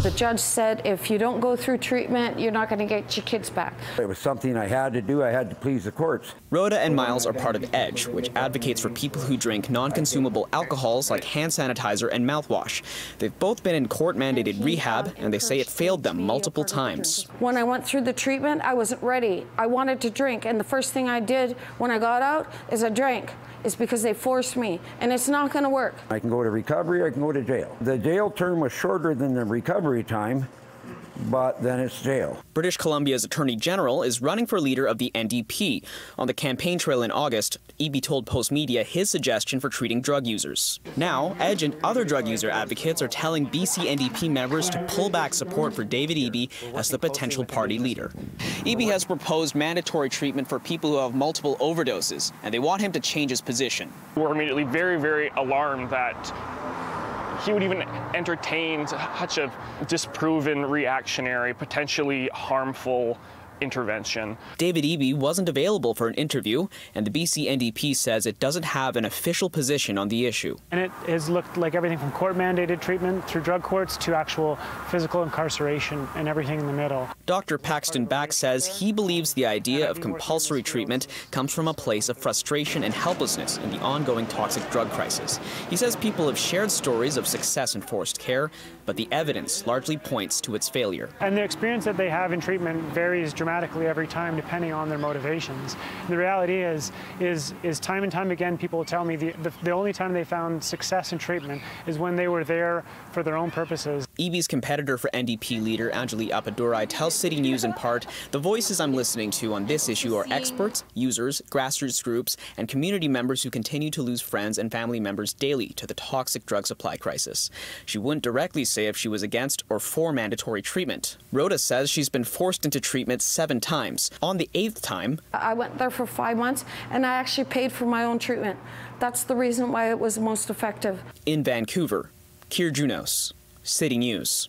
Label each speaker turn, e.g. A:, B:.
A: The judge said if you don't go through treatment, you're not going to get your kids back.
B: It was something I had to do. I had to please the courts.
C: Rhoda and Miles are part of EDGE, which advocates for people who drink non-consumable alcohols like hand sanitizer and mouthwash. They've both been in court-mandated rehab, and they say it failed them multiple times.
A: When I went through the treatment, I wasn't ready. I wanted to drink, and the first thing I did when I got out is I drank. It's because they forced me, and it's not going to work.
B: I can go to recovery, I can go to jail. The jail term was shorter than the recovery time, but then it's jail.
C: British Columbia's Attorney General is running for leader of the NDP. On the campaign trail in August, Eby told Post Media his suggestion for treating drug users. Now, EDGE and other drug user advocates are telling BC NDP members to pull back support for David Eby as the potential party leader. Eby has proposed mandatory treatment for people who have multiple overdoses, and they want him to change his position.
D: We're immediately very, very alarmed that he would even entertain such a disproven, reactionary, potentially harmful intervention.
C: David Eby wasn't available for an interview, and the BC NDP says it doesn't have an official position on the issue.
E: And it has looked like everything from court-mandated treatment through drug courts to actual physical incarceration and everything in the middle.
C: Dr. Paxton Back says he believes the idea of compulsory treatment comes from a place of frustration and helplessness in the ongoing toxic drug crisis. He says people have shared stories of success in forced care, but the evidence largely points to its failure.
E: And the experience that they have in treatment varies dramatically every time depending on their motivations. And the reality is time and time again people will tell me the only time they found success in treatment is when they were there for their own purposes.
C: Eby's competitor for NDP leader Anjali Appadurai tells City News in part, "The voices I'm listening to on this issue are experts, users, grassroots groups, and community members who continue to lose friends and family members daily to the toxic drug supply crisis." She wouldn't directly say if she was against or for mandatory treatment. Rhoda says she's been forced into treatment 7 times. On the 8th time,
A: I went there for 5 months, and I actually paid for my own treatment. That's the reason why it was most effective.
C: In Vancouver, Kier Junos, City News.